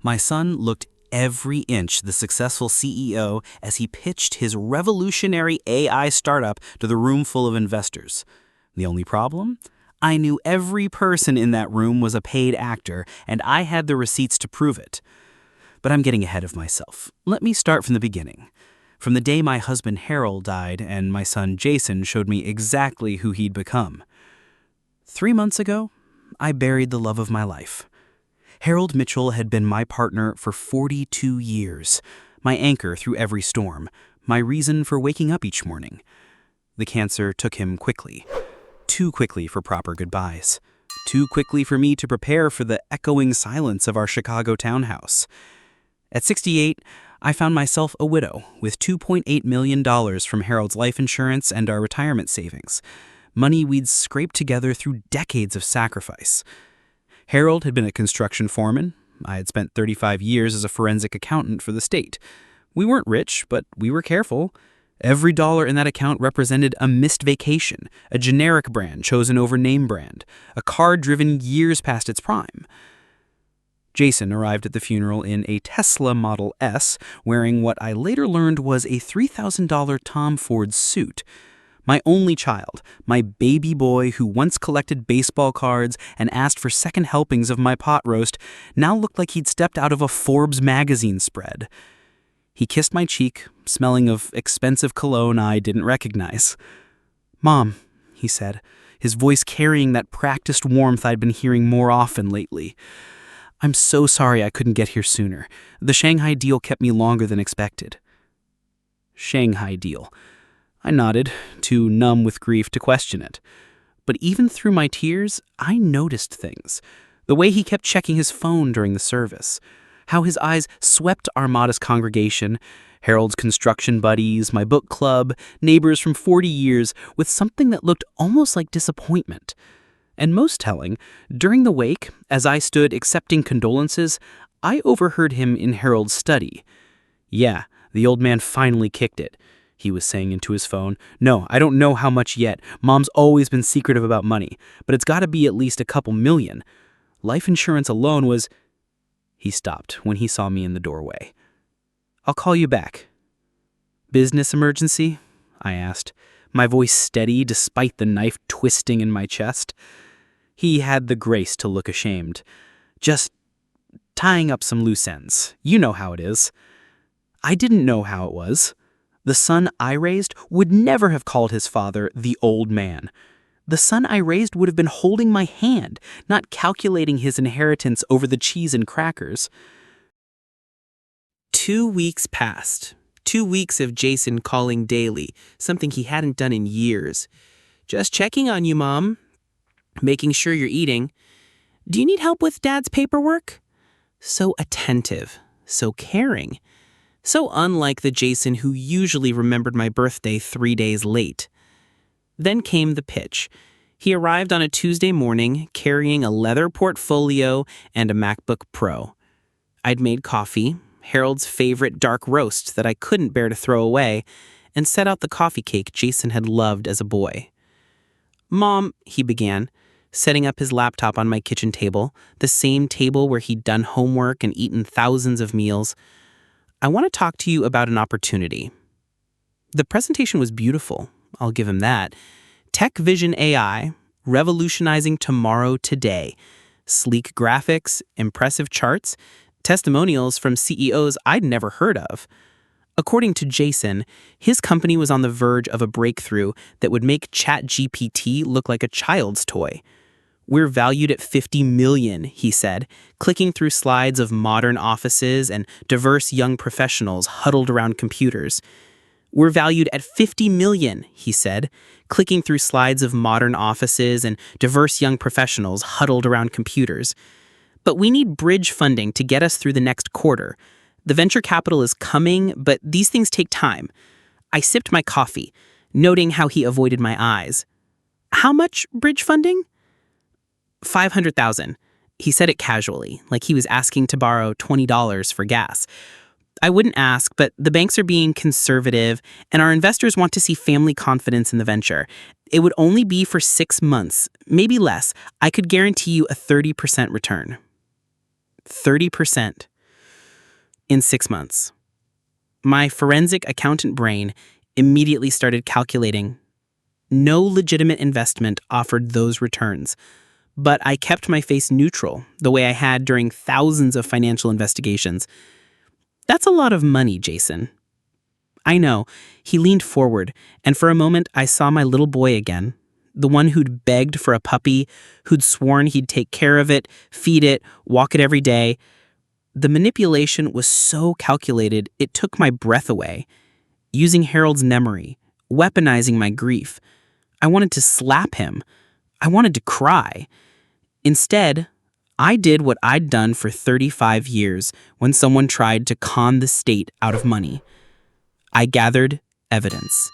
My son looked every inch the successful CEO as he pitched his revolutionary AI startup to the room full of investors. The only problem? I knew every person in that room was a paid actor, and I had the receipts to prove it. But I'm getting ahead of myself. Let me start from the beginning. From the day my husband Harold died and my son Jason showed me exactly who he'd become. 3 months ago, I buried the love of my life. Harold Mitchell had been my partner for 42 years, my anchor through every storm, my reason for waking up each morning. The cancer took him quickly. Too quickly for proper goodbyes. Too quickly for me to prepare for the echoing silence of our Chicago townhouse. At 68, I found myself a widow with $2.8 million from Harold's life insurance and our retirement savings, money we'd scraped together through decades of sacrifice. Harold had been a construction foreman. I had spent 35 years as a forensic accountant for the state. We weren't rich, but we were careful. Every dollar in that account represented a missed vacation, a generic brand chosen over name brand, a car driven years past its prime. Jason arrived at the funeral in a Tesla Model S, wearing what I later learned was a $3,000 Tom Ford suit. My only child, my baby boy who once collected baseball cards and asked for second helpings of my pot roast, now looked like he'd stepped out of a Forbes magazine spread. He kissed my cheek, smelling of expensive cologne I didn't recognize. "Mom," he said, his voice carrying that practiced warmth I'd been hearing more often lately. "I'm so sorry I couldn't get here sooner. The Shanghai deal kept me longer than expected." Shanghai deal. I nodded, too numb with grief to question it. But even through my tears, I noticed things. The way he kept checking his phone during the service. How his eyes swept our modest congregation, Harold's construction buddies, my book club, neighbors from 40 years, with something that looked almost like disappointment. And most telling, during the wake, as I stood accepting condolences, I overheard him in Harold's study. "Yeah, the old man finally kicked it," he was saying into his phone. "No, I don't know how much yet. Mom's always been secretive about money, but it's got to be at least a couple million. Life insurance alone was..." He stopped when he saw me in the doorway. "I'll call you back." "Business emergency?" I asked, my voice steady despite the knife twisting in my chest. He had the grace to look ashamed. "Just tying up some loose ends. You know how it is." I didn't know how it was. The son I raised would never have called his father the old man. The son I raised would have been holding my hand, not calculating his inheritance over the cheese and crackers. 2 weeks passed. 2 weeks of Jason calling daily, something he hadn't done in years. "Just checking on you, Mom. Making sure you're eating. Do you need help with Dad's paperwork?" So attentive, so caring. So unlike the Jason who usually remembered my birthday 3 days late. Then came the pitch. He arrived on a Tuesday morning carrying a leather portfolio and a MacBook Pro. I'd made coffee, Harold's favorite dark roast that I couldn't bear to throw away, and set out the coffee cake Jason had loved as a boy. "Mom," he began, setting up his laptop on my kitchen table, the same table where he'd done homework and eaten thousands of meals. "I want to talk to you about an opportunity." The presentation was beautiful, I'll give him that. Tech Vision AI, revolutionizing tomorrow today. Sleek graphics, impressive charts, testimonials from CEOs I'd never heard of. According to Jason, his company was on the verge of a breakthrough that would make ChatGPT look like a child's toy. "We're valued at $50 million, he said, clicking through slides of modern offices and diverse young professionals huddled around computers. "We're valued at $50 million, he said, clicking through slides of modern offices and diverse young professionals huddled around computers. "But we need bridge funding to get us through the next quarter. The venture capital is coming, but these things take time." I sipped my coffee, noting how he avoided my eyes. "How much bridge funding?" $500,000. He said it casually, like he was asking to borrow $20 for gas. I wouldn't ask, but the banks are being conservative, and our investors want to see family confidence in the venture. It would only be for 6 months, maybe less. I could guarantee you a 30% return. 30%. In 6 months. My forensic accountant brain immediately started calculating. No legitimate investment offered those returns, but I kept my face neutral, the way I had during thousands of financial investigations. That's a lot of money, Jason. I know. He leaned forward, and for a moment I saw my little boy again. The one who'd begged for a puppy, who'd sworn he'd take care of it, feed it, walk it every day. The manipulation was so calculated, it took my breath away. Using Harold's memory, weaponizing my grief. I wanted to slap him. I wanted to cry. Instead, I did what I'd done for 35 years when someone tried to con the state out of money. I gathered evidence.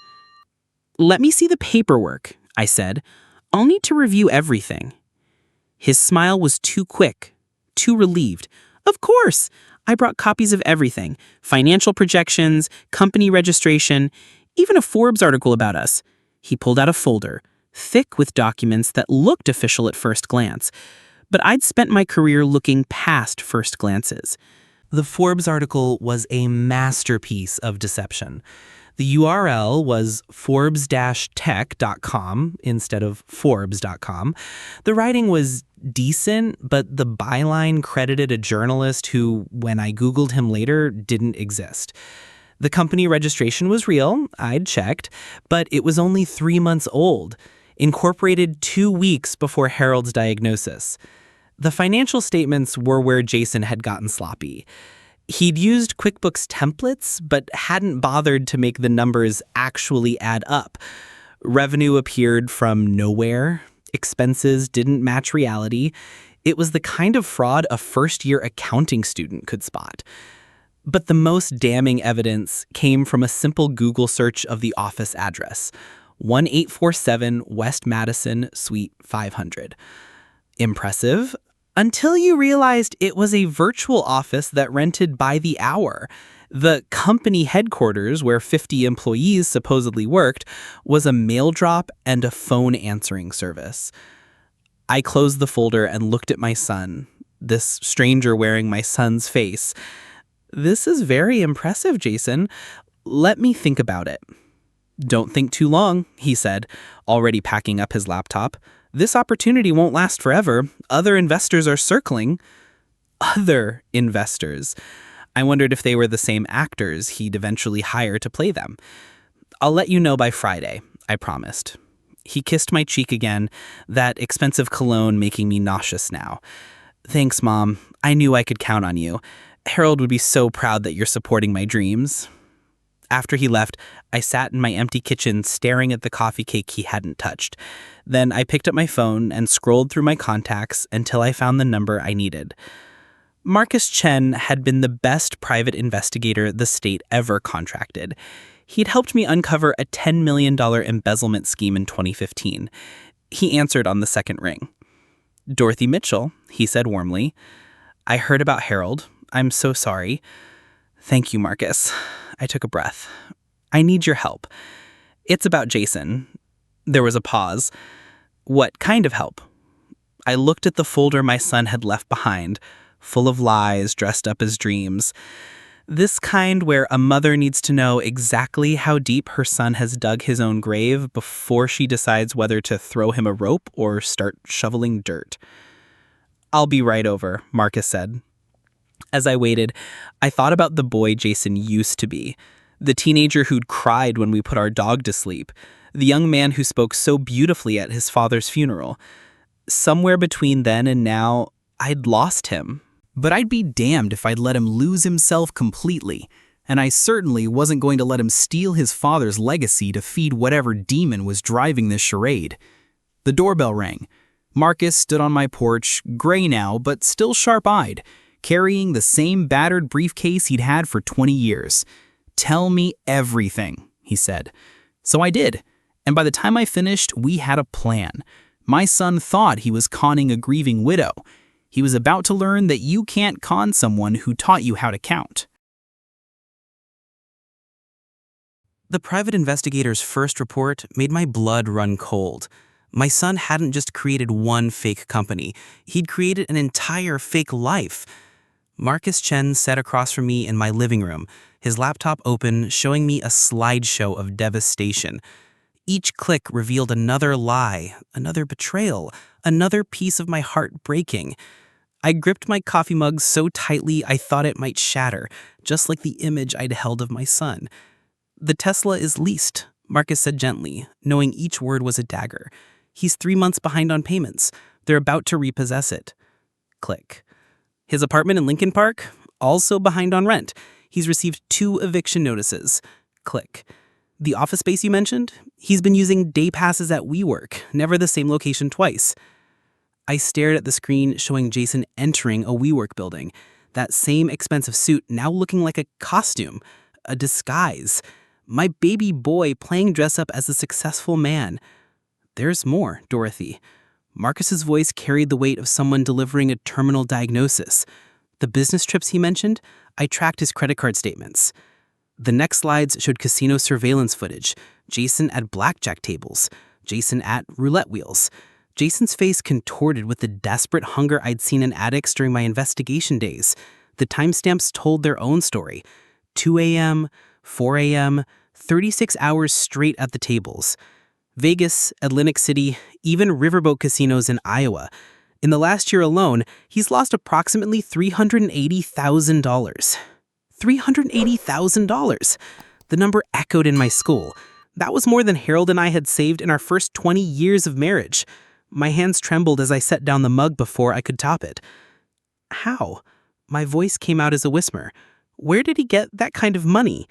"Let me see the paperwork," I said. "I'll need to review everything." His smile was too quick, too relieved. "Of course! I brought copies of everything. Financial projections, company registration, even a Forbes article about us." He pulled out a folder, thick with documents that looked official at first glance. But I'd spent my career looking past first glances. The Forbes article was a masterpiece of deception. The URL was forbes-tech.com instead of forbes.com. The writing was decent, but the byline credited a journalist who, when I Googled him later, didn't exist. The company registration was real, I'd checked, but it was only 3 months old, incorporated 2 weeks before Harold's diagnosis. The financial statements were where Jason had gotten sloppy. He'd used QuickBooks templates, but hadn't bothered to make the numbers actually add up. Revenue appeared from nowhere. Expenses didn't match reality. It was the kind of fraud a first-year accounting student could spot. But the most damning evidence came from a simple Google search of the office address, 1847 West Madison, Suite 500. Impressive, until you realized it was a virtual office that rented by the hour. The company headquarters, where 50 employees supposedly worked, was a mail drop and a phone answering service. I closed the folder and looked at my son, this stranger wearing my son's face. "This is very impressive, Jason. Let me think about it." "Don't think too long," he said, already packing up his laptop. "This opportunity won't last forever. Other investors are circling." Other investors. I wondered if they were the same actors he'd eventually hire to play them. "I'll let you know by Friday," I promised. He kissed my cheek again, that expensive cologne making me nauseous now. "Thanks, Mom. I knew I could count on you. Harold would be so proud that you're supporting my dreams." After he left, I sat in my empty kitchen staring at the coffee cake he hadn't touched. Then I picked up my phone and scrolled through my contacts until I found the number I needed. Marcus Chen had been the best private investigator the state ever contracted. He'd helped me uncover a $10 million embezzlement scheme in 2015. He answered on the second ring. "Dorothy Mitchell," he said warmly. "I heard about Harold. I'm so sorry." "Thank you, Marcus." I took a breath. "I need your help. It's about Jason." There was a pause. "What kind of help?" I looked at the folder my son had left behind, full of lies dressed up as dreams. This kind where a mother needs to know exactly how deep her son has dug his own grave before she decides whether to throw him a rope or start shoveling dirt. "I'll be right over," Marcus said. As I waited, I thought about the boy Jason used to be, the teenager who'd cried when we put our dog to sleep, the young man who spoke so beautifully at his father's funeral. Somewhere between then and now, I'd lost him. But I'd be damned if I'd let him lose himself completely, and I certainly wasn't going to let him steal his father's legacy to feed whatever demon was driving this charade. The doorbell rang. Marcus stood on my porch, gray now but still sharp-eyed, carrying the same battered briefcase he'd had for 20 years. "Tell me everything," he said. So I did, and by the time I finished, we had a plan. My son thought he was conning a grieving widow. He was about to learn that you can't con someone who taught you how to count. The private investigator's first report made my blood run cold. My son hadn't just created one fake company. He'd created an entire fake life. Marcus Chen sat across from me in my living room, his laptop open, showing me a slideshow of devastation. Each click revealed another lie, another betrayal, another piece of my heart breaking. I gripped my coffee mug so tightly I thought it might shatter, just like the image I'd held of my son. "The Tesla is leased," Marcus said gently, knowing each word was a dagger. "He's 3 months behind on payments. They're about to repossess it." Click. "His apartment in Lincoln Park? Also behind on rent. He's received 2 eviction notices." Click. "The office space you mentioned? He's been using day passes at WeWork, never the same location twice." I stared at the screen showing Jason entering a WeWork building, that same expensive suit now looking like a costume, a disguise. My baby boy playing dress up as a successful man. "There's more, Dorothy." Marcus's voice carried the weight of someone delivering a terminal diagnosis. The business trips he mentioned, I tracked his credit card statements. The next slides showed casino surveillance footage, Jason at blackjack tables, Jason at roulette wheels. Jason's face contorted with the desperate hunger I'd seen in addicts during my investigation days. The timestamps told their own story. 2 a.m., 4 a.m., 36 hours straight at the tables. Vegas, Atlantic City, even riverboat casinos in Iowa. In the last year alone, he's lost approximately $380,000. $380,000! The number echoed in my skull. That was more than Harold and I had saved in our first 20 years of marriage. My hands trembled as I set down the mug before I could top it. "How?" My voice came out as a whisper. "Where did he get that kind of money?"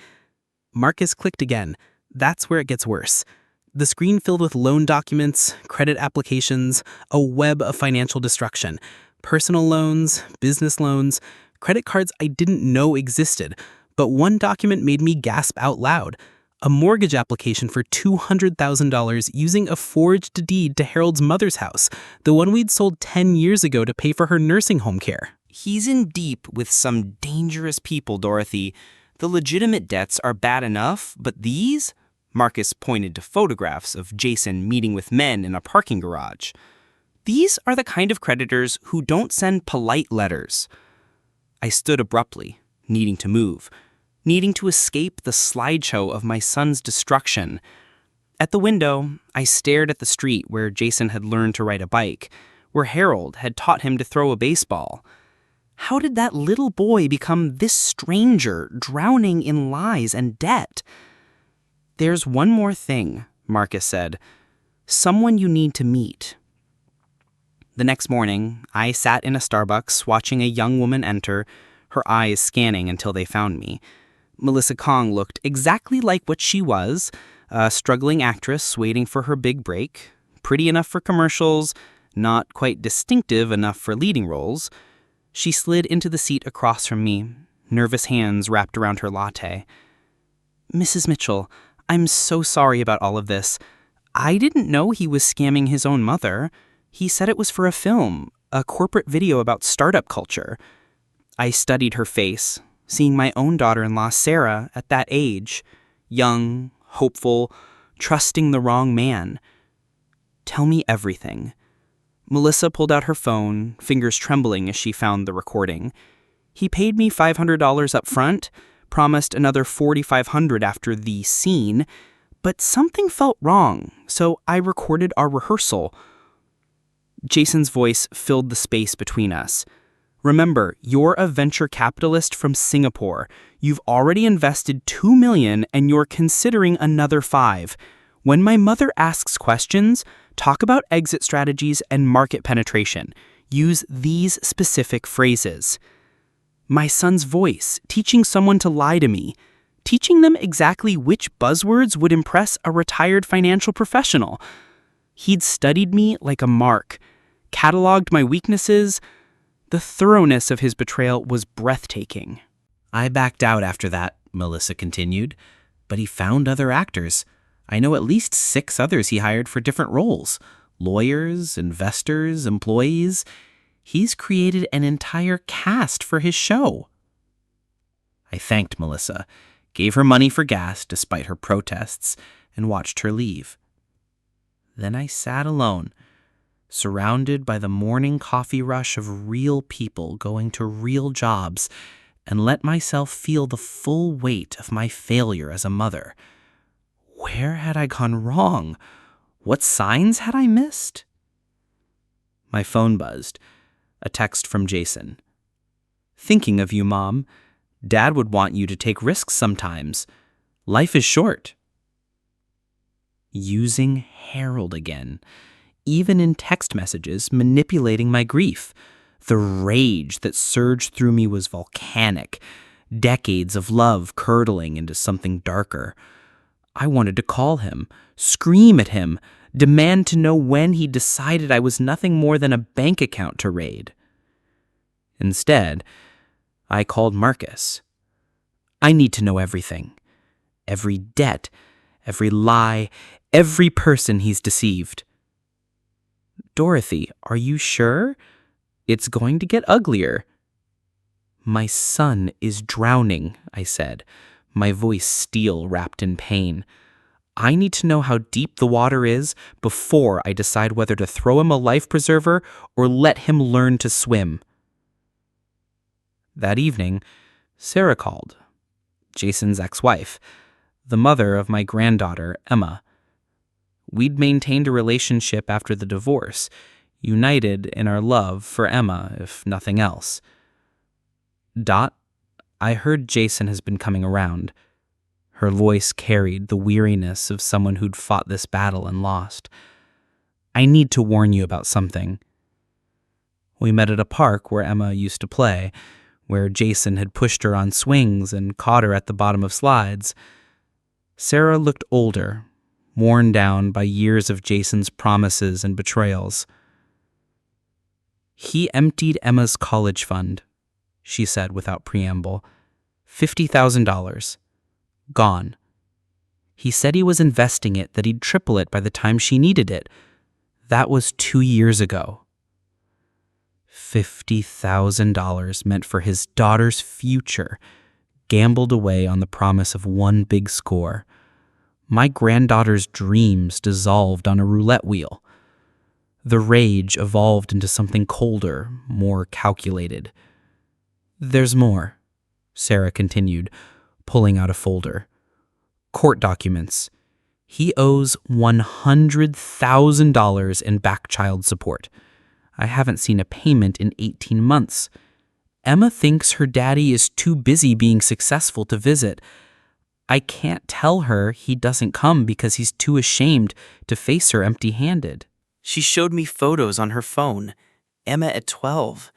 Marcus clicked again. That's where it gets worse. The screen filled with loan documents, credit applications, a web of financial destruction. Personal loans, business loans, credit cards I didn't know existed. But one document made me gasp out loud. A mortgage application for $200,000 using a forged deed to Harold's mother's house, the one we'd sold 10 years ago to pay for her nursing home care. "He's in deep with some dangerous people, Dorothy. The legitimate debts are bad enough, but these?" Marcus pointed to photographs of Jason meeting with men in a parking garage. "These are the kind of creditors who don't send polite letters." I stood abruptly, needing to move, needing to escape the slideshow of my son's destruction. At the window, I stared at the street where Jason had learned to ride a bike, where Harold had taught him to throw a baseball. How did that little boy become this stranger, drowning in lies and debt? "There's one more thing," Marcus said. "Someone you need to meet." The next morning, I sat in a Starbucks watching a young woman enter, her eyes scanning until they found me. Melissa Kong looked exactly like what she was, a struggling actress waiting for her big break, pretty enough for commercials, not quite distinctive enough for leading roles. She slid into the seat across from me, nervous hands wrapped around her latte. "Mrs. Mitchell, I'm so sorry about all of this. I didn't know he was scamming his own mother. He said it was for a film, a corporate video about startup culture." I studied her face, seeing my own daughter-in-law, Sarah, at that age, young, hopeful, trusting the wrong man. "Tell me everything." Melissa pulled out her phone, fingers trembling as she found the recording. "He paid me $500 up front, promised another $4,500 after the scene, but something felt wrong, so I recorded our rehearsal." Jason's voice filled the space between us. "Remember, you're a venture capitalist from Singapore. You've already invested $2 million and you're considering another $5 million. When my mother asks questions, talk about exit strategies and market penetration. Use these specific phrases." My son's voice, teaching someone to lie to me, teaching them exactly which buzzwords would impress a retired financial professional. He'd studied me like a mark, cataloged my weaknesses. The thoroughness of his betrayal was breathtaking. "I backed out after that," Melissa continued, "but he found other actors. I know at least 6 others he hired for different roles. Lawyers, investors, employees. He's created an entire cast for his show." I thanked Melissa, gave her money for gas despite her protests, and watched her leave. Then I sat alone, surrounded by the morning coffee rush of real people going to real jobs, and let myself feel the full weight of my failure as a mother. Where had I gone wrong? What signs had I missed? My phone buzzed. A text from Jason. "Thinking of you, Mom. Dad would want you to take risks sometimes. Life is short." Using Harold again, even in text messages, manipulating my grief. The rage that surged through me was volcanic, decades of love curdling into something darker. I wanted to call him, scream at him, demand to know when he decided I was nothing more than a bank account to raid. Instead, I called Marcus. I need to know everything. Every debt, every lie, every person he's deceived. "Dorothy, are you sure? It's going to get uglier." "My son is drowning," I said, my voice steel wrapped in pain. "I need to know how deep the water is before I decide whether to throw him a life preserver or let him learn to swim." That evening, Sarah called, Jason's ex-wife, the mother of my granddaughter, Emma. We'd maintained a relationship after the divorce, united in our love for Emma, if nothing else. "Dot, I heard Jason has been coming around." Her voice carried the weariness of someone who'd fought this battle and lost. "I need to warn you about something." We met at a park where Emma used to play, where Jason had pushed her on swings and caught her at the bottom of slides. Sarah looked older, worn down by years of Jason's promises and betrayals. "He emptied Emma's college fund," she said without preamble. $50,000. Gone. He said he was investing it, that he'd triple it by the time she needed it. That was 2 years ago. $50,000 meant for his daughter's future, gambled away on the promise of one big score. My granddaughter's dreams dissolved on a roulette wheel. The rage evolved into something colder, more calculated. "There's more," Sarah continued, pulling out a folder. "Court documents. He owes $100,000 in back child support. I haven't seen a payment in 18 months. Emma thinks her daddy is too busy being successful to visit. I can't tell her he doesn't come because he's too ashamed to face her empty-handed." She showed me photos on her phone. Emma at 12.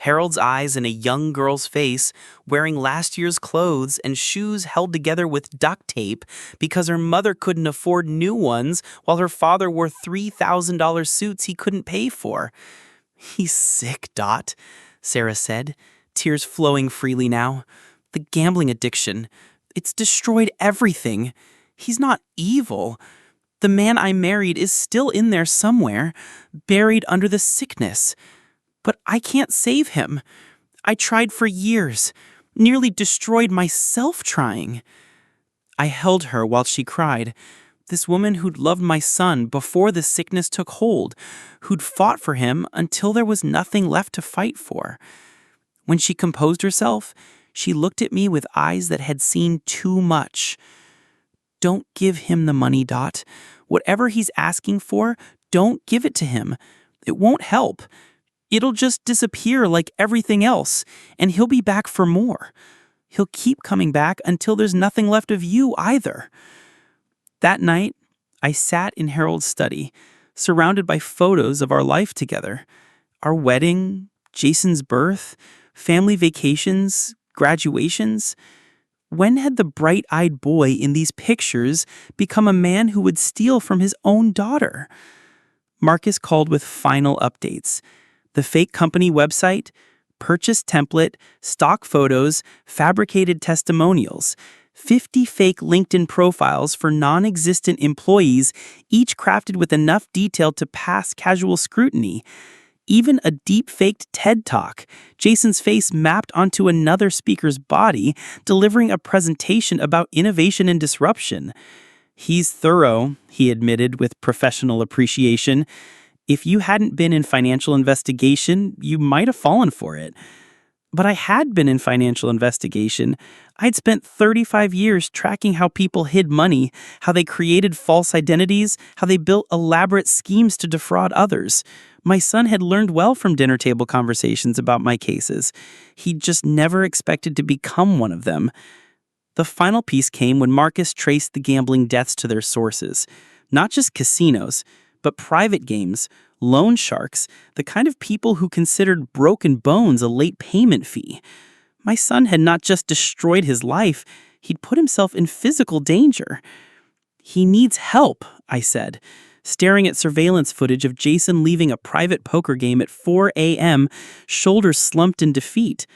Harold's eyes in a young girl's face, wearing last year's clothes and shoes held together with duct tape because her mother couldn't afford new ones while her father wore $3,000 suits he couldn't pay for. "He's sick, Dot," Sarah said, tears flowing freely now. "The gambling addiction. It's destroyed everything. He's not evil. The man I married is still in there somewhere, buried under the sickness. But I can't save him. I tried for years, nearly destroyed myself trying." I held her while she cried. This woman who'd loved my son before the sickness took hold, who'd fought for him until there was nothing left to fight for. When she composed herself, she looked at me with eyes that had seen too much. "Don't give him the money, Dot. Whatever he's asking for, don't give it to him. It won't help. It'll just disappear like everything else, and he'll be back for more. He'll keep coming back until there's nothing left of you either." That night, I sat in Harold's study, surrounded by photos of our life together. Our wedding, Jason's birth, family vacations, graduations. When had the bright-eyed boy in these pictures become a man who would steal from his own daughter? Marcus called with final updates. The fake company website, purchase template, stock photos, fabricated testimonials, 50 fake LinkedIn profiles for non-existent employees, each crafted with enough detail to pass casual scrutiny. Even a deep-faked TED Talk, Jason's face mapped onto another speaker's body, delivering a presentation about innovation and disruption. "He's thorough," he admitted with professional appreciation. If you hadn't been in financial investigation, you might have fallen for it. But I had been in financial investigation. I'd spent 35 years tracking how people hid money, how they created false identities, how they built elaborate schemes to defraud others. My son had learned well from dinner table conversations about my cases. He just never expected to become one of them. The final piece came when Marcus traced the gambling deaths to their sources. Not just casinos, but private games, loan sharks, the kind of people who considered broken bones a late payment fee. My son had not just destroyed his life, he'd put himself in physical danger. "He needs help," I said, staring at surveillance footage of Jason leaving a private poker game at 4 a.m., shoulders slumped in defeat.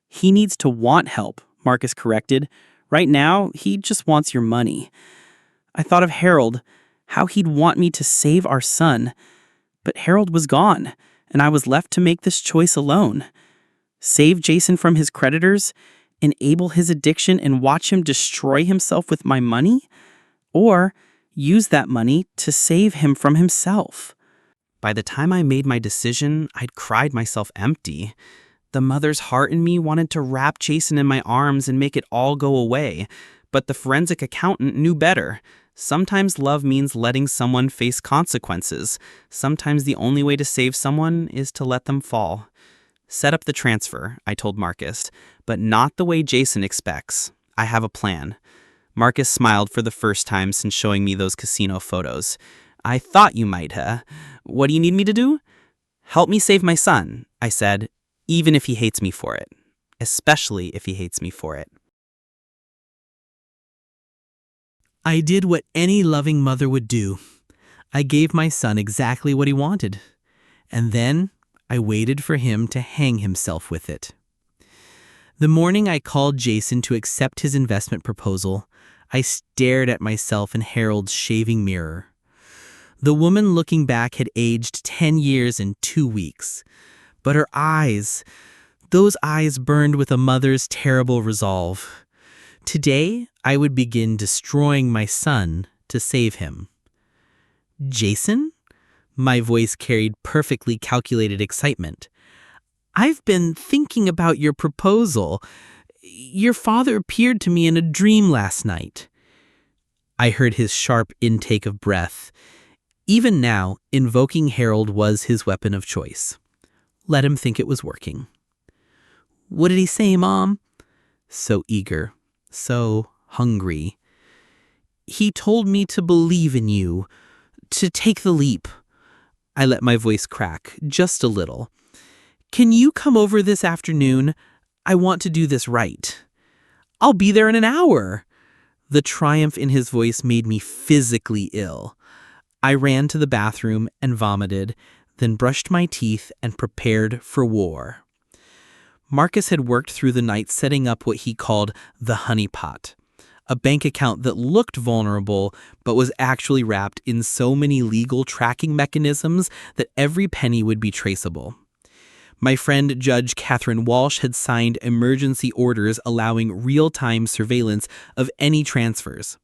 "He needs to want help," Marcus corrected. "Right now, he just wants your money." I thought of Harold, how he'd want me to save our son. But Harold was gone, and I was left to make this choice alone. Save Jason from his creditors, enable his addiction, and watch him destroy himself with my money? Or use that money to save him from himself? By the time I made my decision, I'd cried myself empty. The mother's heart in me wanted to wrap Jason in my arms and make it all go away, but the forensic accountant knew better. Sometimes love means letting someone face consequences. Sometimes the only way to save someone is to let them fall. "Set up the transfer," I told Marcus, "but not the way Jason expects. I have a plan." Marcus smiled for the first time since showing me those casino photos. "I thought you might, huh? What do you need me to do?" "Help me save my son," I said, "even if he hates me for it. Especially if he hates me for it." I did what any loving mother would do. I gave my son exactly what he wanted. And then I waited for him to hang himself with it. The morning I called Jason to accept his investment proposal, I stared at myself in Harold's shaving mirror. The woman looking back had aged 10 years in 2 weeks. But her eyes, those eyes burned with a mother's terrible resolve. Today, I would begin destroying my son to save him. "Jason?" My voice carried perfectly calculated excitement. "I've been thinking about your proposal. Your father appeared to me in a dream last night." I heard his sharp intake of breath. Even now, invoking Harold was his weapon of choice. Let him think it was working. "What did he say, Mom?" So eager. So hungry. "He told me to believe in you, to take the leap." I let my voice crack, just a little. "Can you come over this afternoon? I want to do this right." "I'll be there in an hour." The triumph in his voice made me physically ill. I ran to the bathroom and vomited, then brushed my teeth and prepared for war. Marcus had worked through the night setting up what he called the honeypot, a bank account that looked vulnerable but was actually wrapped in so many legal tracking mechanisms that every penny would be traceable. My friend Judge Catherine Walsh had signed emergency orders allowing real-time surveillance of any transfers.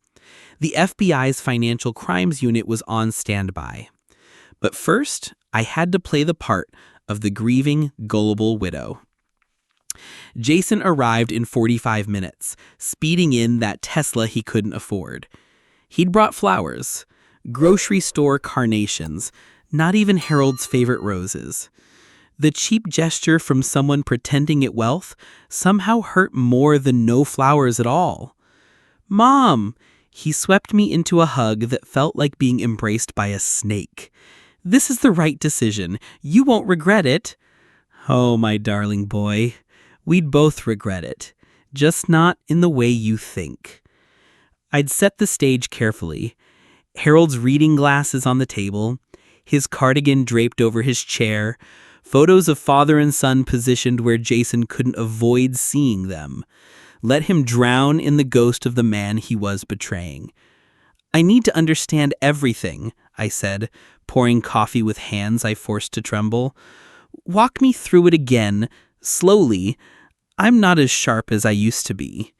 The FBI's Financial Crimes Unit was on standby. But first, I had to play the part of the grieving, gullible widow. Jason arrived in 45 minutes, speeding in that Tesla he couldn't afford. He'd brought flowers, grocery store carnations, not even Harold's favorite roses. The cheap gesture from someone pretending at wealth somehow hurt more than no flowers at all. "Mom!" He swept me into a hug that felt like being embraced by a snake. "This is the right decision. You won't regret it." "Oh, my darling boy. We'd both regret it, just not in the way you think." I'd set the stage carefully. Harold's reading glasses on the table, his cardigan draped over his chair, photos of father and son positioned where Jason couldn't avoid seeing them. Let him drown in the ghost of the man he was betraying. "I need to understand everything," I said, pouring coffee with hands I forced to tremble. "Walk me through it again, slowly. I'm not as sharp as I used to be."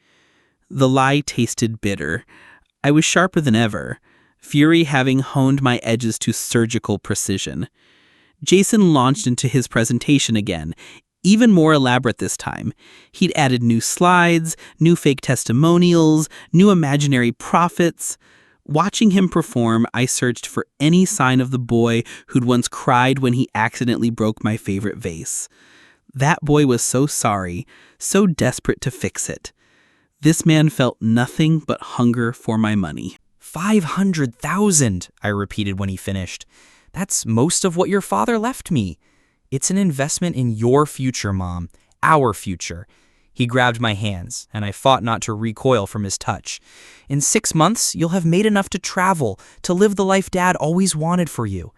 The lie tasted bitter. I was sharper than ever. fury having honed my edges to surgical precision. Jason launched into his presentation again, even more elaborate this time. He'd added new slides, new fake testimonials, new imaginary profits. Watching him perform, I searched for any sign of the boy who'd once cried when he accidentally broke my favorite vase. That boy was so sorry, so desperate to fix it. This man felt nothing but hunger for my money. 500,000, I repeated when he finished. That's most of what your father left me. It's an investment in your future, Mom. Our future. He grabbed my hands, and I fought not to recoil from his touch. In 6 months, you'll have made enough to travel, to live the life Dad always wanted for you.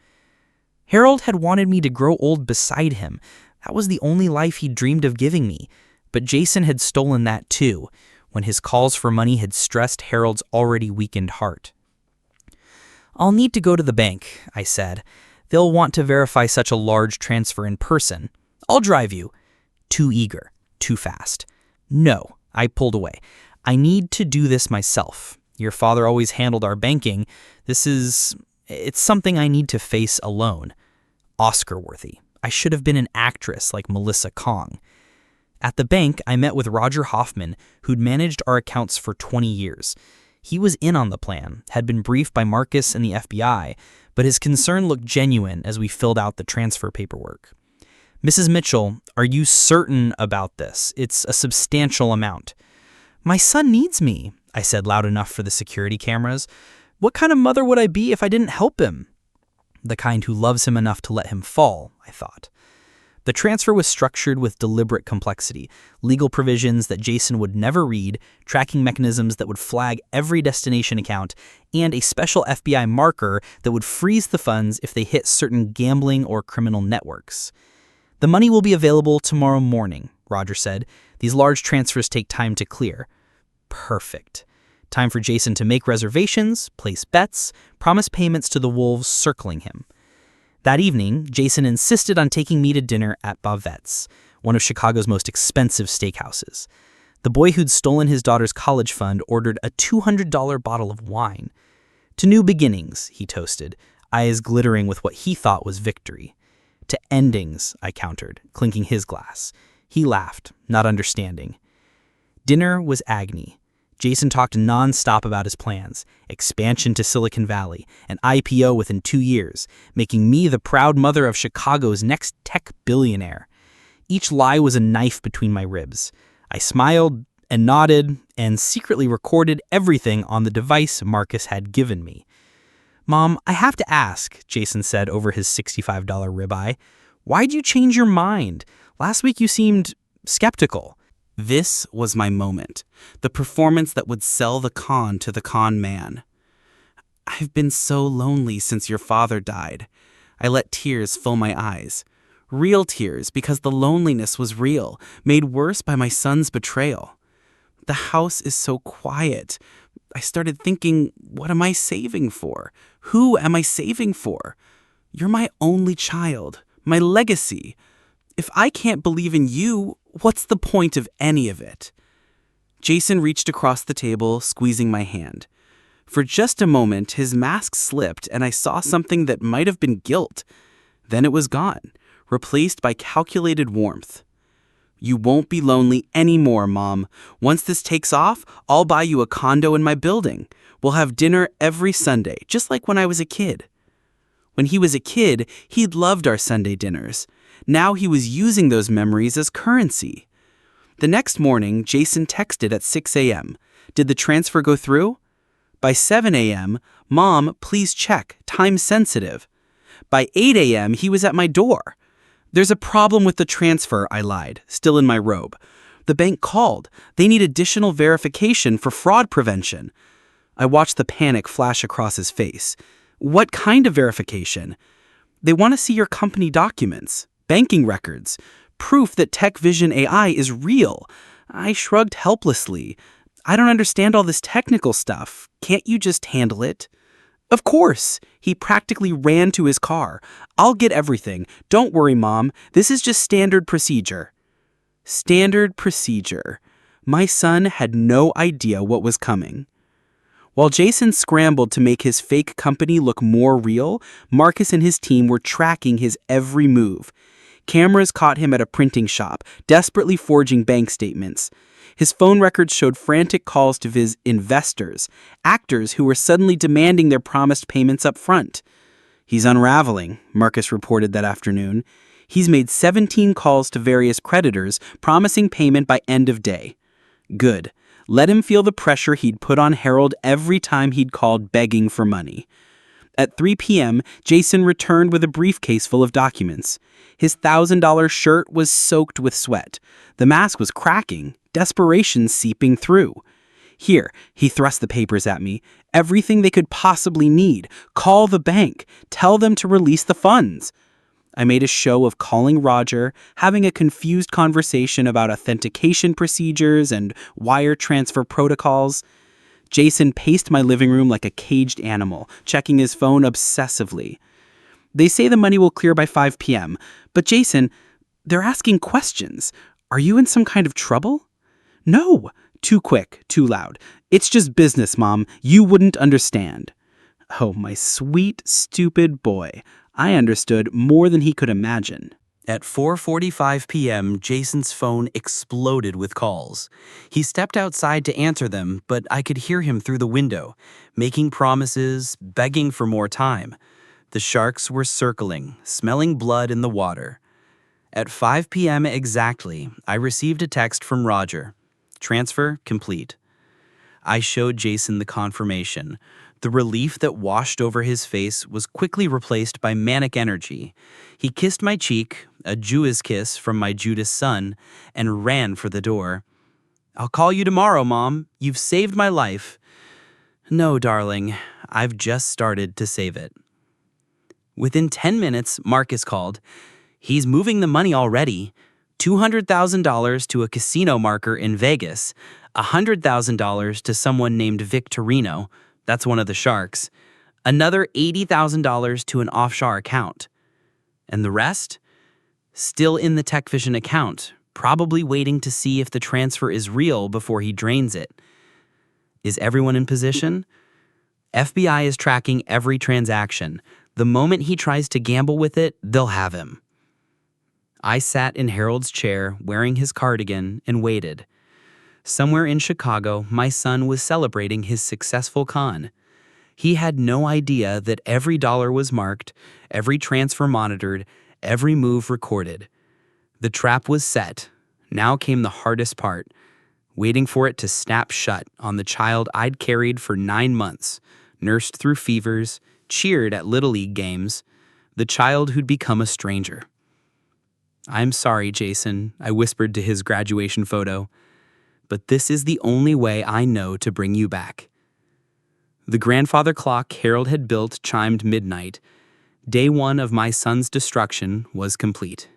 Harold had wanted me to grow old beside him. That was the only life he dreamed of giving me. But Jason had stolen that too, when his calls for money had stressed Harold's already weakened heart. I'll need to go to the bank, I said. They'll want to verify such a large transfer in person. I'll drive you. Too eager. Too fast. No, I pulled away. I need to do this myself. Your father always handled our banking. It's something I need to face alone. Oscar-worthy. I should have been an actress like Melissa Kong. At the bank, I met with Roger Hoffman, who'd managed our accounts for 20 years. He was in on the plan, had been briefed by Marcus and the FBI, but his concern looked genuine as we filled out the transfer paperwork. Mrs. Mitchell, are you certain about this? It's a substantial amount. My son needs me, I said loud enough for the security cameras. What kind of mother would I be if I didn't help him? The kind who loves him enough to let him fall, I thought. The transfer was structured with deliberate complexity, legal provisions that Jason would never read, tracking mechanisms that would flag every destination account, and a special FBI marker that would freeze the funds if they hit certain gambling or criminal networks. The money will be available tomorrow morning, Roger said. These large transfers take time to clear. Perfect. Time for Jason to make reservations, place bets, promise payments to the wolves circling him. That evening, Jason insisted on taking me to dinner at Bavette's, one of Chicago's most expensive steakhouses. The boy who'd stolen his daughter's college fund ordered a $200 bottle of wine. To new beginnings, he toasted, eyes glittering with what he thought was victory. To endings, I countered, clinking his glass. He laughed, not understanding. Dinner was agony. Jason talked nonstop about his plans, expansion to Silicon Valley, an IPO within 2 years, making me the proud mother of Chicago's next tech billionaire. Each lie was a knife between my ribs. I smiled and nodded and secretly recorded everything on the device Marcus had given me. Mom, I have to ask, Jason said over his $65 ribeye. Why'd you change your mind? Last week you seemed skeptical. This was my moment, the performance that would sell the con to the con man. I've been so lonely since your father died. I let tears fill my eyes. Real tears, because the loneliness was real, made worse by my son's betrayal. The house is so quiet. I started thinking, what am I saving for? Who am I saving for? You're my only child, my legacy. If I can't believe in you, what's the point of any of it? Jason reached across the table, squeezing my hand. For just a moment, his mask slipped and I saw something that might have been guilt. Then it was gone, replaced by calculated warmth. You won't be lonely anymore, Mom. Once this takes off, I'll buy you a condo in my building. We'll have dinner every Sunday, just like when I was a kid. When he was a kid, he'd loved our Sunday dinners. Now he was using those memories as currency. The next morning, Jason texted at 6 a.m. Did the transfer go through? By 7 a.m., Mom, please check, time sensitive. By 8 a.m., he was at my door. There's a problem with the transfer, I lied, still in my robe. The bank called. They need additional verification for fraud prevention. I watched the panic flash across his face. What kind of verification? They want to see your company documents, banking records, proof that TechVision AI is real. I shrugged helplessly. I don't understand all this technical stuff. Can't you just handle it? Of course. He practically ran to his car. I'll get everything. Don't worry, Mom. This is just standard procedure. Standard procedure. My son had no idea what was coming. While Jason scrambled to make his fake company look more real, Marcus and his team were tracking his every move. Cameras caught him at a printing shop, desperately forging bank statements. His phone records showed frantic calls to his investors, actors who were suddenly demanding their promised payments up front. "He's unraveling," Marcus reported that afternoon. "He's made 17 calls to various creditors, promising payment by end of day." Good. Let him feel the pressure he'd put on Harold every time he'd called begging for money. At 3 p.m., Jason returned with a briefcase full of documents. His $1,000 shirt was soaked with sweat. The mask was cracking, desperation seeping through. "Here," he thrust the papers at me. "Everything they could possibly need. Call the bank. Tell them to release the funds." I made a show of calling Roger, having a confused conversation about authentication procedures and wire transfer protocols. Jason paced my living room like a caged animal, checking his phone obsessively. "They say the money will clear by 5 p.m., but Jason, they're asking questions. Are you in some kind of trouble?" "No." Too quick, too loud. "It's just business, Mom. You wouldn't understand." Oh, my sweet, stupid boy. I understood more than he could imagine. At 4:45 p.m., Jason's phone exploded with calls. He stepped outside to answer them, but I could hear him through the window, making promises, begging for more time. The sharks were circling, smelling blood in the water. At 5 p.m. exactly, I received a text from Roger. Transfer complete. I showed Jason the confirmation. The relief that washed over his face was quickly replaced by manic energy. He kissed my cheek, a Jewish kiss from my Judas son, and ran for the door. "I'll call you tomorrow, Mom. You've saved my life." "No, darling. I've just started to save it." Within 10 minutes, Marcus called. "He's moving the money already. $200,000 to a casino marker in Vegas, $100,000 to someone named Victorino. That's one of the sharks. Another $80,000 to an offshore account. And the rest? Still in the TechVision account, probably waiting to see if the transfer is real before he drains it. Is everyone in position? FBI is tracking every transaction. The moment he tries to gamble with it, they'll have him." I sat in Harold's chair, wearing his cardigan, and waited. Somewhere in Chicago, my son was celebrating his successful con. He had no idea that every dollar was marked, every transfer monitored, every move recorded. The trap was set. Now came the hardest part, waiting for it to snap shut on the child I'd carried for 9 months, nursed through fevers, cheered at Little League games, the child who'd become a stranger. "I'm sorry, Jason," I whispered to his graduation photo, "but this is the only way I know to bring you back." The grandfather clock Harold had built chimed midnight. Day 1 of my son's destruction was complete.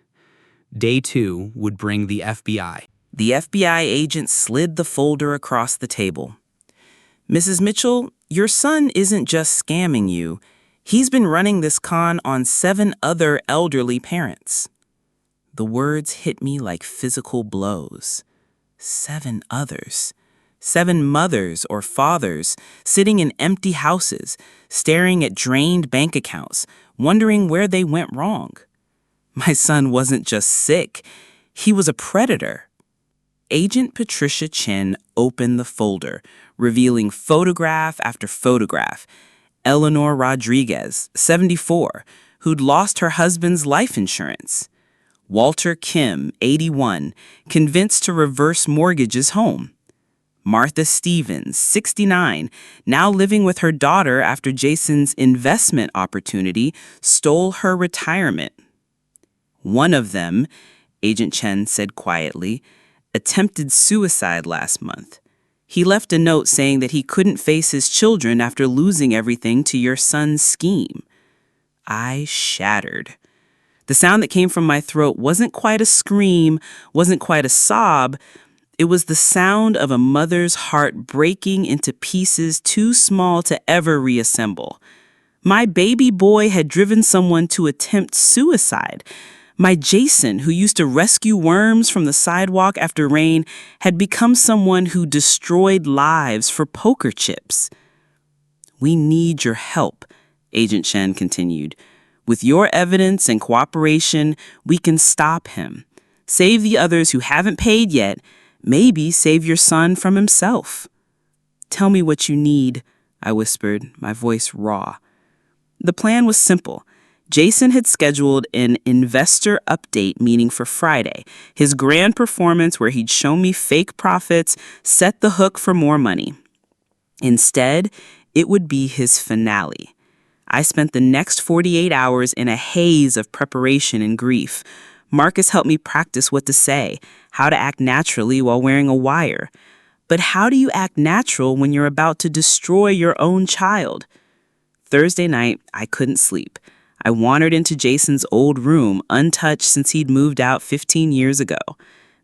Day 2 would bring the FBI. The FBI agent slid the folder across the table. "Mrs. Mitchell, your son isn't just scamming you. He's been running this con on 7 other elderly parents." The words hit me like physical blows. 7 others. 7 mothers or fathers sitting in empty houses, staring at drained bank accounts, wondering where they went wrong. My son wasn't just sick, he was a predator. Agent Patricia Chin opened the folder, revealing photograph after photograph. Eleanor Rodriguez, 74, who'd lost her husband's life insurance. Walter Kim, 81, convinced to reverse mortgage his home. Martha Stevens, 69, now living with her daughter after Jason's investment opportunity stole her retirement. One of them, Agent Chen said quietly, attempted suicide last month. He left a note saying that he couldn't face his children after losing everything to your son's scheme. I shattered. The sound that came from my throat wasn't quite a scream, wasn't quite a sob. It was the sound of a mother's heart breaking into pieces too small to ever reassemble. My baby boy had driven someone to attempt suicide. My Jason, who used to rescue worms from the sidewalk after rain, had become someone who destroyed lives for poker chips. We need your help, Agent Chen continued. With your evidence and cooperation, we can stop him. Save the others who haven't paid yet. Maybe save your son from himself. Tell me what you need, I whispered, my voice raw. The plan was simple. Jason had scheduled an investor update meeting for Friday, his grand performance where he'd show me fake profits, set the hook for more money. Instead, it would be his finale. I spent the next 48 hours in a haze of preparation and grief. Marcus helped me practice what to say, how to act naturally while wearing a wire. But how do you act natural when you're about to destroy your own child? Thursday night, I couldn't sleep. I wandered into Jason's old room, untouched since he'd moved out 15 years ago.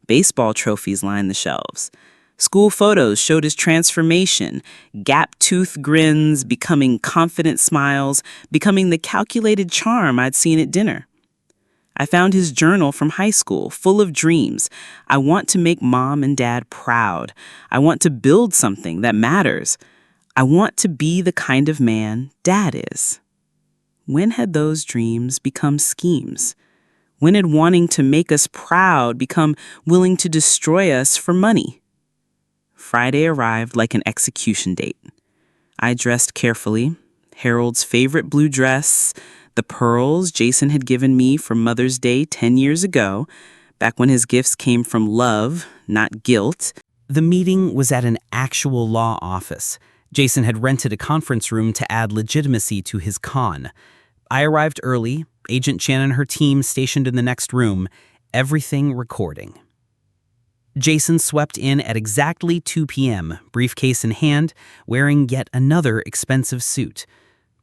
Baseball trophies lined the shelves. School photos showed his transformation, gap-toothed grins, becoming confident smiles, becoming the calculated charm I'd seen at dinner. I found his journal from high school, full of dreams. I want to make Mom and Dad proud. I want to build something that matters. I want to be the kind of man Dad is. When had those dreams become schemes? When had wanting to make us proud become willing to destroy us for money? Friday arrived like an execution date. I dressed carefully, Harold's favorite blue dress, the pearls Jason had given me for Mother's Day 10 years ago, back when his gifts came from love, not guilt. The meeting was at an actual law office. Jason had rented a conference room to add legitimacy to his con. I arrived early, Agent Chen and her team stationed in the next room, everything recording. Jason swept in at exactly 2 p.m., briefcase in hand, wearing yet another expensive suit.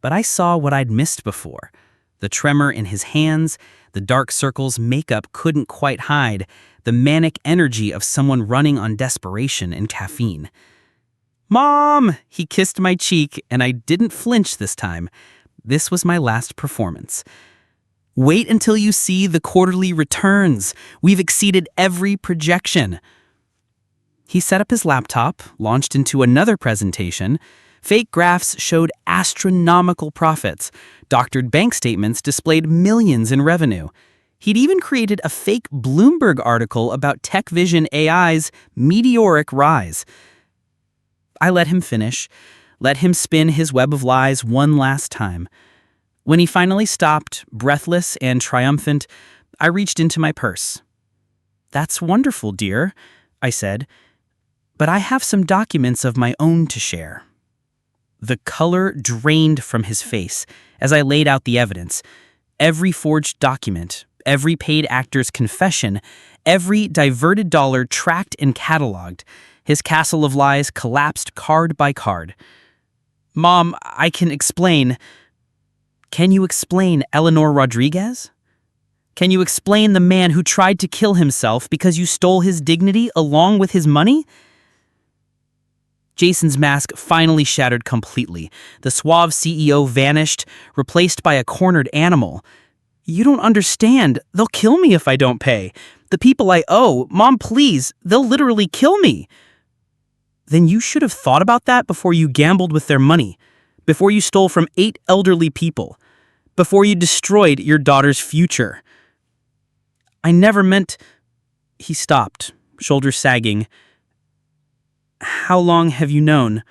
But I saw what I'd missed before. The tremor in his hands, the dark circles makeup couldn't quite hide, the manic energy of someone running on desperation and caffeine. "Mom!" He kissed my cheek, and I didn't flinch this time. This was my last performance. "Wait until you see the quarterly returns. We've exceeded every projection." He set up his laptop, launched into another presentation. Fake graphs showed astronomical profits. Doctored bank statements displayed millions in revenue. He'd even created a fake Bloomberg article about TechVision AI's meteoric rise. I let him finish, let him spin his web of lies one last time. When he finally stopped, breathless and triumphant, I reached into my purse. "That's wonderful, dear," I said, "but I have some documents of my own to share." The color drained from his face as I laid out the evidence. Every forged document, every paid actor's confession, every diverted dollar tracked and cataloged. His castle of lies collapsed card by card. "Mom, I can explain." "Can you explain Eleanor Rodriguez? Can you explain the man who tried to kill himself because you stole his dignity along with his money?" Jason's mask finally shattered completely. The suave CEO vanished, replaced by a cornered animal. "You don't understand. They'll kill me if I don't pay. The people I owe, Mom, please, they'll literally kill me." "Then you should have thought about that before you gambled with their money, before you stole from 8 elderly people, before you destroyed your daughter's future." "I never meant—" He stopped, shoulders sagging. "How long have you known?"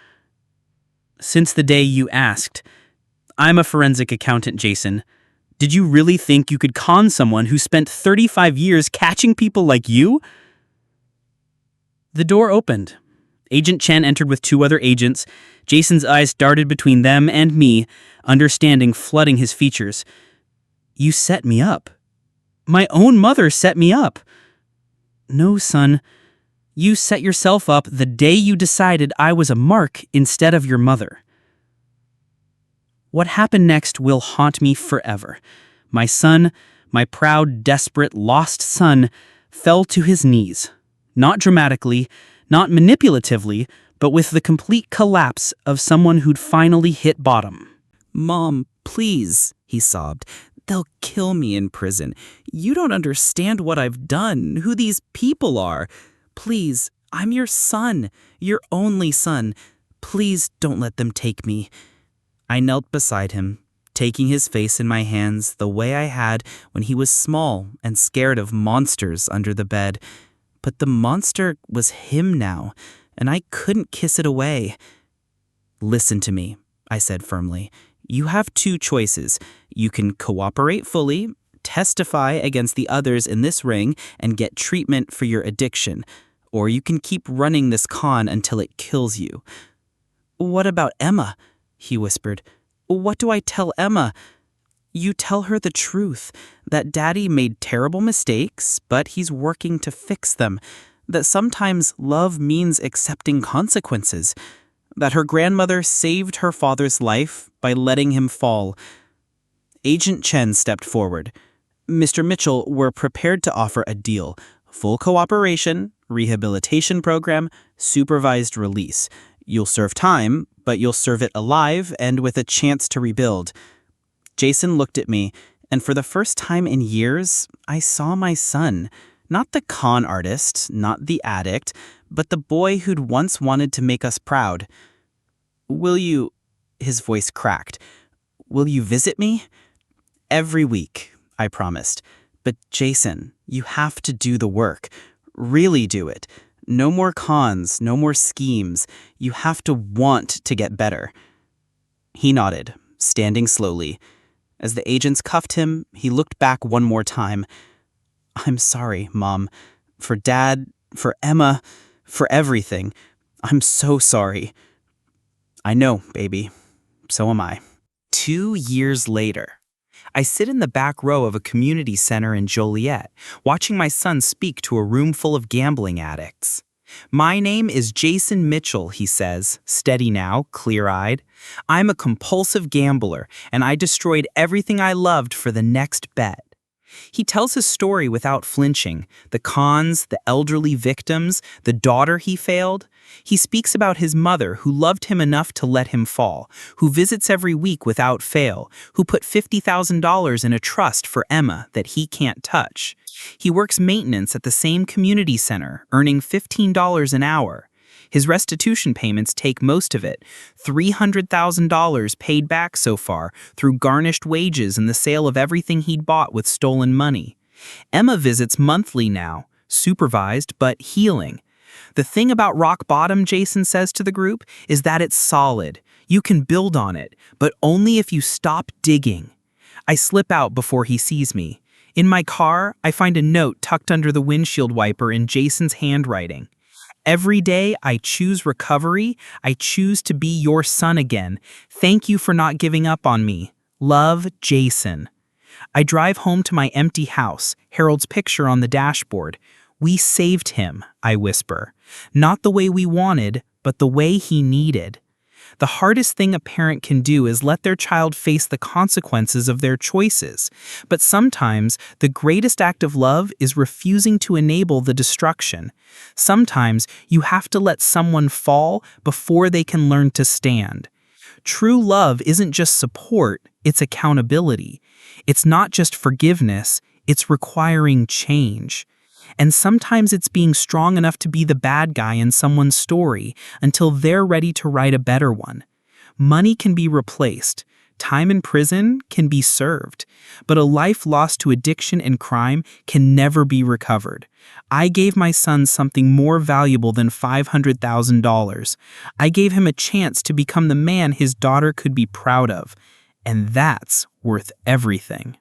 "Since the day you asked. I'm a forensic accountant, Jason. Did you really think you could con someone who spent 35 years catching people like you?" The door opened. Agent Chen entered with 2 other agents. Jason's eyes darted between them and me, understanding flooding his features. "You set me up. My own mother set me up." "No, son. You set yourself up the day you decided I was a mark instead of your mother." What happened next will haunt me forever. My son, my proud, desperate, lost son, fell to his knees. Not dramatically, not manipulatively, but with the complete collapse of someone who'd finally hit bottom. "Mom, please," he sobbed. "They'll kill me in prison. You don't understand what I've done, who these people are. Please, I'm your son, your only son. Please don't let them take me. I knelt beside him, taking his face in my hands the way I had when he was small and scared of monsters under the bed. But the monster was him now, and I couldn't kiss it away. "Listen to me," I said firmly. "You have two choices. You can cooperate fully, testify against the others in this ring, and get treatment for your addiction. Or you can keep running this con until it kills you." "What about Emma?" he whispered. "What do I tell Emma?" "You tell her the truth, that Daddy made terrible mistakes, but he's working to fix them, that sometimes love means accepting consequences, that her grandmother saved her father's life by letting him fall." Agent Chen stepped forward. "Mr. Mitchell, we're prepared to offer a deal. Full cooperation, rehabilitation program, supervised release. You'll serve time, but you'll serve it alive and with a chance to rebuild." Jason looked at me, and for the first time in years, I saw my son. Not the con artist, not the addict, but the boy who'd once wanted to make us proud. "Will you," his voice cracked, "will you visit me?" "Every week," I promised. "But Jason, you have to do the work. Really do it. No more cons, no more schemes. You have to want to get better." He nodded, standing slowly. As the agents cuffed him, he looked back one more time. "I'm sorry, Mom. For Dad, for Emma, for everything. I'm so sorry." "I know, baby. So am I." 2 years later, I sit in the back row of a community center in Joliet, watching my son speak to a room full of gambling addicts. "My name is Jason Mitchell," he says, steady now, clear-eyed. "I'm a compulsive gambler, and I destroyed everything I loved for the next bet." He tells his story without flinching, the cons, the elderly victims, the daughter he failed. He speaks about his mother who loved him enough to let him fall, who visits every week without fail, who put $50,000 in a trust for Emma that he can't touch. He works maintenance at the same community center, earning $15 an hour. His restitution payments take most of it, $300,000 paid back so far through garnished wages and the sale of everything he'd bought with stolen money. Emma visits monthly now, supervised but healing. The thing about rock bottom, Jason says to the group, is that it's solid. You can build on it, but only if you stop digging. I slip out before he sees me. In my car, I find a note tucked under the windshield wiper in Jason's handwriting. "Every day I choose recovery. I choose to be your son again. Thank you for not giving up on me. Love, Jason." I drive home to my empty house, Harold's picture on the dashboard. "We saved him," I whisper. "Not the way we wanted, but the way he needed." The hardest thing a parent can do is let their child face the consequences of their choices. But sometimes the greatest act of love is refusing to enable the destruction. Sometimes you have to let someone fall before they can learn to stand. True love isn't just support, it's accountability. It's not just forgiveness, it's requiring change. And sometimes it's being strong enough to be the bad guy in someone's story until they're ready to write a better one. Money can be replaced. Time in prison can be served. But a life lost to addiction and crime can never be recovered. I gave my son something more valuable than $500,000. I gave him a chance to become the man his daughter could be proud of. And that's worth everything.